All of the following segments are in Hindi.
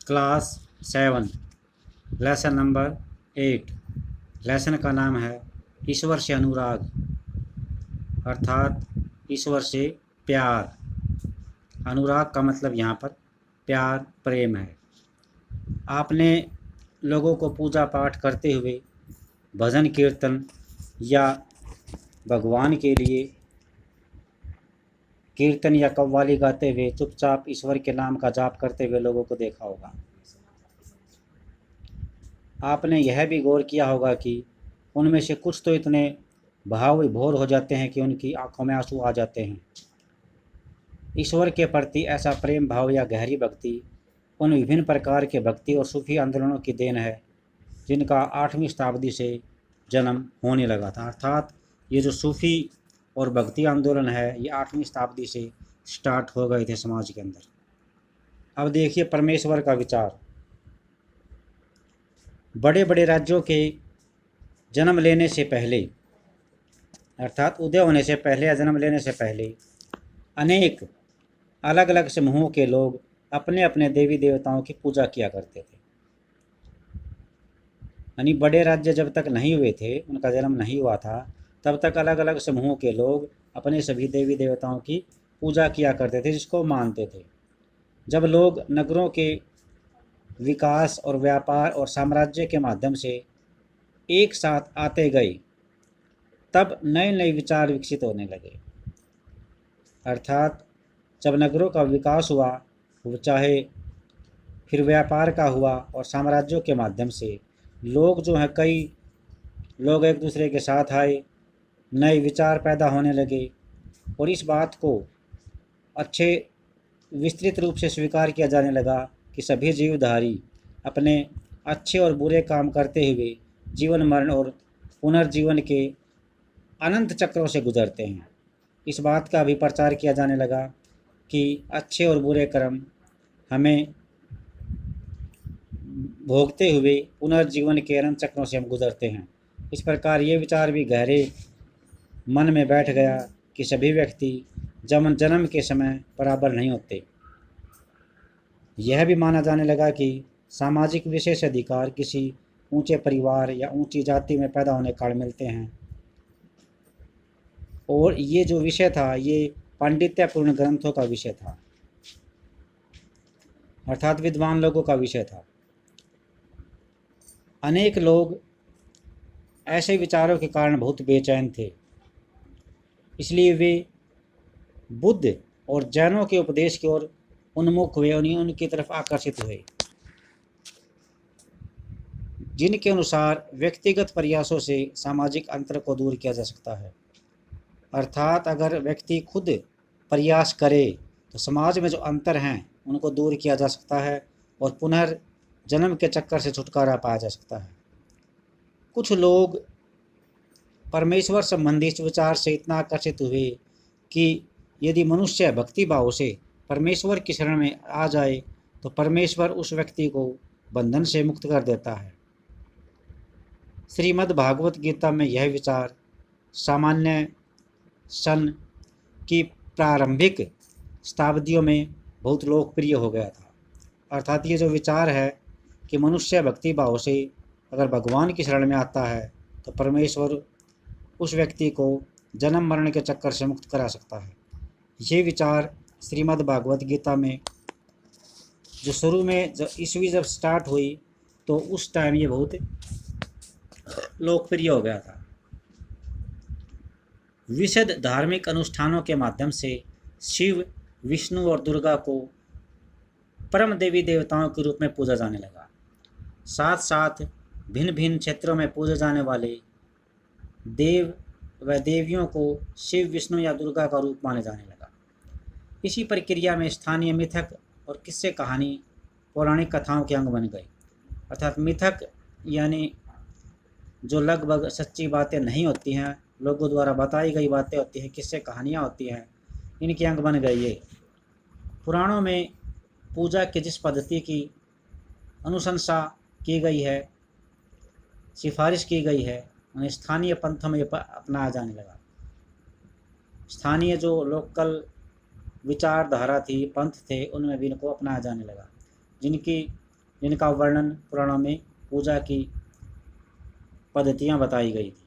Class 7 lesson number 8। लेसन का नाम है ईश्वर से अनुराग, अर्थात ईश्वर से प्यार। अनुराग का मतलब यहाँ पर प्यार, प्रेम है। आपने लोगों को पूजा पाठ करते हुए भजन कीर्तन या भगवान के लिए कीर्तन या कव्वाली गाते हुए चुपचाप ईश्वर के नाम का जाप करते हुए लोगों को देखा होगा। आपने यह भी गौर किया होगा कि उनमें से कुछ तो इतने भाव विभोर हो जाते हैं कि उनकी आंखों में आंसू आ जाते हैं। ईश्वर के प्रति ऐसा प्रेम भाव या गहरी भक्ति उन विभिन्न प्रकार के भक्ति और सूफी आंदोलनों की देन है जिनका 8वीं शताब्दी से जन्म होने लगा था। अर्थात ये जो सूफी और भक्ति आंदोलन है ये 8वीं शताब्दी से स्टार्ट हो गए थे समाज के अंदर। अब देखिए परमेश्वर का विचार। बड़े बड़े राज्यों के जन्म लेने से पहले, अर्थात उदय होने से पहले या जन्म लेने से पहले, अनेक अलग अलग समूहों के लोग अपने अपने देवी देवताओं की पूजा किया करते थे। यानी बड़े राज्य जब तक नहीं हुए थे, उनका जन्म नहीं हुआ था, तब तक अलग अलग समूहों के लोग अपने सभी देवी देवताओं की पूजा किया करते थे, जिसको मानते थे। जब लोग नगरों के विकास और व्यापार और साम्राज्य के माध्यम से एक साथ आते गए, तब नए नए विचार विकसित होने लगे। अर्थात जब नगरों का विकास हुआ, वो चाहे फिर व्यापार का हुआ और साम्राज्यों के माध्यम से लोग जो हैं, कई लोग एक दूसरे के साथ आए, नए विचार पैदा होने लगे और इस बात को अच्छे विस्तृत रूप से स्वीकार किया जाने लगा कि सभी जीवधारी अपने अच्छे और बुरे काम करते हुए जीवन मरण और पुनर्जीवन के अनंत चक्रों से गुजरते हैं। इस बात का भी प्रचार किया जाने लगा कि अच्छे और बुरे कर्म हमें भोगते हुए पुनर्जीवन के अनंत चक्रों से हम गुजरते हैं। इस प्रकार ये विचार भी गहरे मन में बैठ गया कि सभी व्यक्ति जन्म के समय बराबर नहीं होते। यह भी माना जाने लगा कि सामाजिक विशेष अधिकार किसी ऊंचे परिवार या ऊंची जाति में पैदा होने के कारण मिलते हैं। और ये जो विषय था ये पांडित्यपूर्ण ग्रंथों का विषय था, अर्थात विद्वान लोगों का विषय था। अनेक लोग ऐसे विचारों के कारण बहुत बेचैन थे, इसलिए वे बुद्ध और जैनों के उपदेश की ओर उन्मुख हुए, उनकी तरफ आकर्षित हुए, जिनके अनुसार व्यक्तिगत प्रयासों से सामाजिक अंतर को दूर किया जा सकता है। अर्थात अगर व्यक्ति खुद प्रयास करे तो समाज में जो अंतर हैं उनको दूर किया जा सकता है और पुनर्जन्म के चक्कर से छुटकारा पाया जा सकता है। कुछ लोग परमेश्वर संबंधी इस विचार से इतना आकर्षित हुए कि यदि मनुष्य भक्ति भाव से परमेश्वर की शरण में आ जाए तो परमेश्वर उस व्यक्ति को बंधन से मुक्त कर देता है। श्रीमद् भागवत गीता में यह विचार सामान्य सन की प्रारंभिक शताब्दियों में बहुत लोकप्रिय हो गया था। अर्थात ये जो विचार है कि मनुष्य भक्ति भाव से अगर भगवान की शरण में आता है तो परमेश्वर उस व्यक्ति को जन्म मरण के चक्कर से मुक्त करा सकता है। ये विचार श्रीमद् भागवत गीता में जो शुरू में ईस्वी जब स्टार्ट हुई तो उस टाइम ये बहुत लोकप्रिय हो गया था। विशद धार्मिक अनुष्ठानों के माध्यम से शिव, विष्णु और दुर्गा को परम देवी देवताओं के रूप में पूजा जाने लगा। साथ साथ भिन्न भिन्न क्षेत्रों में पूजे जाने वाले देव व देवियों को शिव, विष्णु या दुर्गा का रूप माने जाने लगा। इसी प्रक्रिया में स्थानीय मिथक और किस्से कहानी पौराणिक कथाओं के अंग बन गए। अर्थात मिथक यानी जो लगभग सच्ची बातें नहीं होती हैं, लोगों द्वारा बताई गई बातें होती हैं, किस्से कहानियाँ होती हैं, इनके अंग बन गए ये। पुराणों में पूजा की जिस पद्धति की अनुशंसा की गई है, सिफारिश की गई है, उन्हें स्थानीय पंथों में अपनाया जाने लगा। स्थानीय जो लोकल विचारधारा थी, पंथ थे, उनमें भी इनको अपनाया जाने लगा, जिनकी जिनका वर्णन पुराणों में पूजा की पद्धतियाँ बताई गई थी।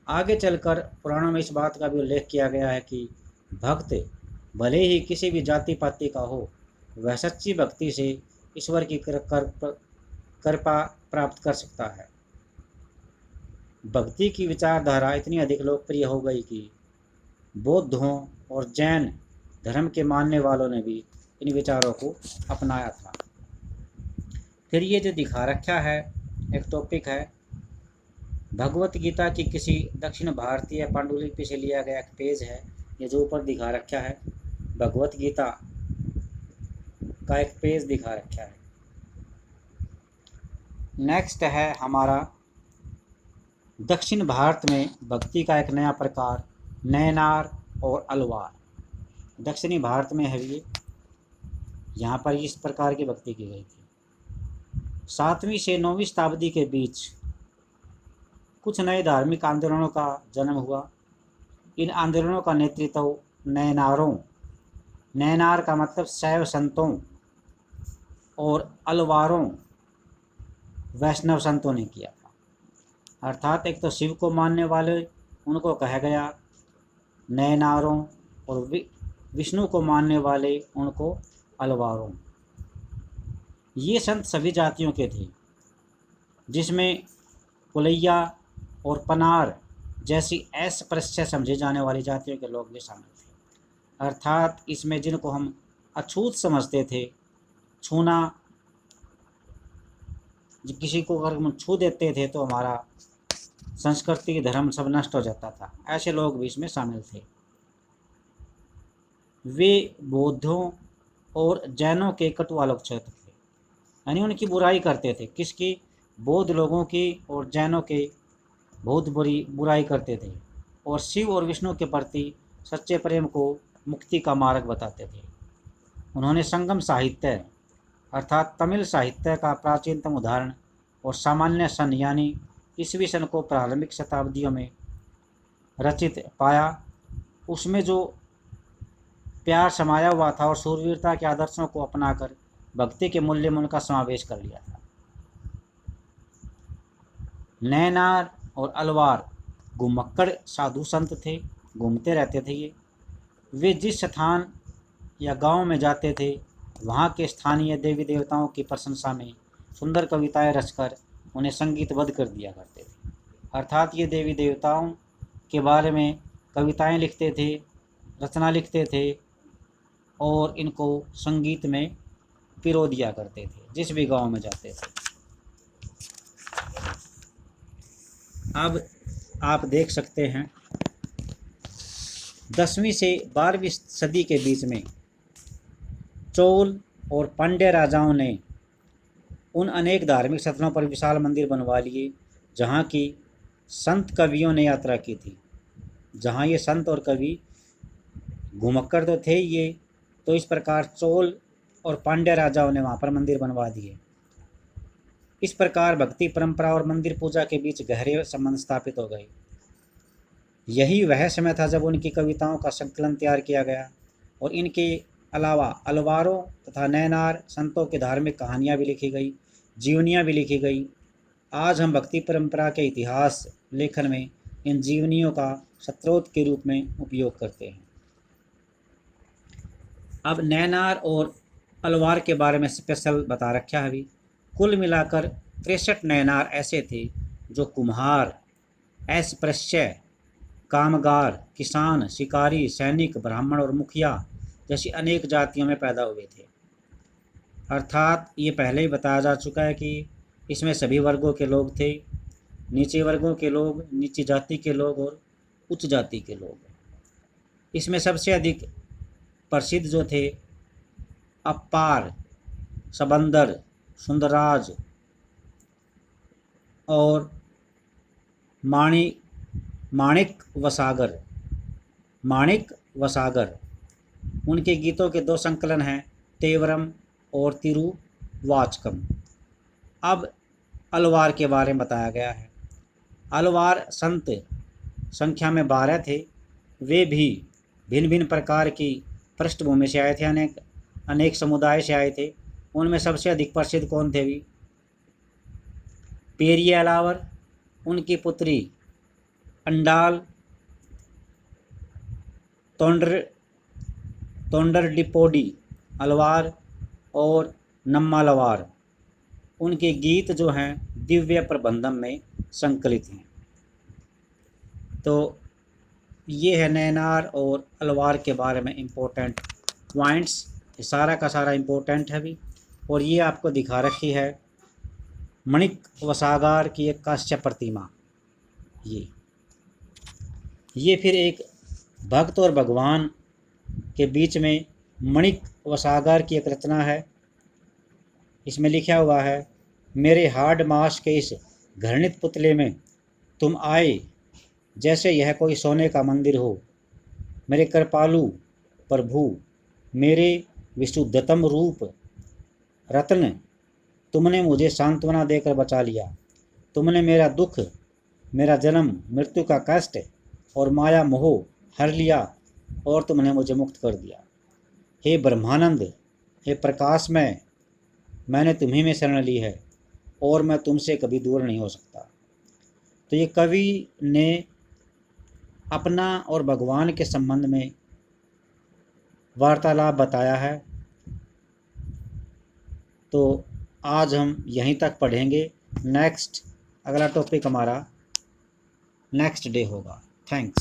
आगे चलकर पुराणों में इस बात का भी उल्लेख किया गया है कि भक्त भले ही किसी भी जाति पाति का हो, वह सच्ची भक्ति से ईश्वर की कृपा प्राप्त कर सकता है। भक्ति की विचारधारा इतनी अधिक लोकप्रिय हो गई कि बौद्धों और जैन धर्म के मानने वालों ने भी इन विचारों को अपनाया था। फिर ये जो दिखा रखा है एक टॉपिक है, भगवत गीता की किसी दक्षिण भारतीय पांडुलिपि से लिया गया एक पेज है। ये जो ऊपर दिखा रखा है भगवत गीता का एक पेज दिखा रखा है। नेक्स्ट है हमारा दक्षिण भारत में भक्ति का एक नया प्रकार नैनार और अलवार। दक्षिणी भारत में है ये, यहाँ पर इस प्रकार की भक्ति की गई थी। 7वीं से 9वीं शताब्दी के बीच कुछ नए धार्मिक आंदोलनों का जन्म हुआ। इन आंदोलनों का नेतृत्व नैनार का मतलब शैव संतों और अलवारों वैष्णव संतों ने किया था। अर्थात एक तो शिव को मानने वाले उनको कहा गया नैनारों, और विष्णु को मानने वाले उनको अलवारों। ये संत सभी जातियों के थे, जिसमें कुलैया और पनार जैसी अस्पृश्य समझे जाने वाली जातियों के लोग भी शामिल थे। अर्थात इसमें जिनको हम अछूत समझते थे, छूना, किसी को अगर हम छू देते थे तो हमारा संस्कृति धर्म सब नष्ट हो जाता था, ऐसे लोग भी इसमें शामिल थे। वे बौद्धों और जैनों के कटु आलोचक थे, यानी उनकी बुराई करते थे। किसकी? बौद्ध लोगों की और जैनों के बहुत बुराई करते थे, और शिव और विष्णु के प्रति सच्चे प्रेम को मुक्ति का मार्ग बताते थे। उन्होंने संगम साहित्य अर्थात तमिल साहित्य का प्राचीनतम उदाहरण और सामान्य सन यानी ईस्वी सन को प्रारंभिक शताब्दियों में रचित पाया। उसमें जो प्यार समाया हुआ था और शूरवीरता के आदर्शों को अपनाकर भक्ति के मूल्य में उनका समावेश कर लिया था। नैनार और अलवार घुमक्कड़ साधु संत थे, घूमते रहते थे ये। वे जिस स्थान या गांव में जाते थे वहाँ के स्थानीय देवी देवताओं की प्रशंसा में सुंदर कविताएं रचकर उन्हें संगीतबद्ध कर दिया करते थे। अर्थात ये देवी देवताओं के बारे में कविताएं लिखते थे, रचना लिखते थे और इनको संगीत में पिरो दिया करते थे जिस भी गांव में जाते थे। अब आप देख सकते हैं 10वीं से 12वीं सदी के बीच में चोल और पांड्य राजाओं ने उन अनेक धार्मिक स्थलों पर विशाल मंदिर बनवा लिए जहाँ की संत कवियों ने यात्रा की थी। जहाँ ये संत और कवि घुमक्कड़ तो थे ये, तो इस प्रकार चोल और पांड्य राजाओं ने वहाँ पर मंदिर बनवा दिए। इस प्रकार भक्ति परंपरा और मंदिर पूजा के बीच गहरे संबंध स्थापित हो गए। यही वह समय था जब उनकी कविताओं का संकलन तैयार किया गया और इनके अलावा अलवारों तथा नैनार संतों की धार्मिक कहानियाँ भी लिखी गई, जीवनियाँ भी लिखी गई। आज हम भक्ति परंपरा के इतिहास लेखन में इन जीवनियों का स्रोत के रूप में उपयोग करते हैं। अब नैनार और अलवार के बारे में स्पेशल बता रखा है अभी। कुल मिलाकर 63 नैनार ऐसे थे जो कुम्हार, अस्पृश्य, कामगार, किसान, शिकारी, सैनिक, ब्राह्मण और मुखिया जैसी अनेक जातियों में पैदा हुए थे। अर्थात ये पहले ही बताया जा चुका है कि इसमें सभी वर्गों के लोग थे, नीचे वर्गों के लोग, नीची जाति के लोग और उच्च जाति के लोग। इसमें सबसे अधिक प्रसिद्ध जो थे अपार, सबंदर, सुंदराज और माणिक वसागर। उनके गीतों के 2 संकलन हैं, तेवरम और तिरुवाचकम। अब अलवार के बारे में बताया गया है। अलवार संत संख्या में 12 थे। वे भी भिन्न भिन्न प्रकार की पृष्ठभूमि से आए थे, अनेक समुदाय से आए थे। उनमें सबसे अधिक प्रसिद्ध कौन थे भी? पेरियालावर, उनकी पुत्री अंडाल तोंडरडिपोडी अलवार और नम्मालवार। उनके गीत जो हैं दिव्य प्रबंधम में संकलित हैं। तो ये है नैनार और अलवार के बारे में इम्पोर्टेंट पॉइंट्स। ये सारा का सारा इम्पोर्टेंट है भी। और ये आपको दिखा रखी है मणिक वसागार की एक कांस्य प्रतिमा। ये फिर एक भक्त और भगवान के बीच में मणिक वसागार की एक रचना है। इसमें लिखा हुआ है, मेरे हार्ड मास के इस घृणित पुतले में तुम आए जैसे यह कोई सोने का मंदिर हो। मेरे कृपालु प्रभु, मेरे विशुद्धतम रूप रत्न, तुमने मुझे सांत्वना देकर बचा लिया। तुमने मेरा दुख, मेरा जन्म मृत्यु का कष्ट और माया मोह हर लिया और तुमने मुझे मुक्त कर दिया। हे ब्रह्मानंद, हे प्रकाशमय, मैंने तुम्ही में शरण ली है और मैं तुमसे कभी दूर नहीं हो सकता। तो ये कवि ने अपना और भगवान के संबंध में वार्तालाप बताया है। तो आज हम यहीं तक पढ़ेंगे। नेक्स्ट अगला टॉपिक हमारा नेक्स्ट डे होगा। थैंक्स।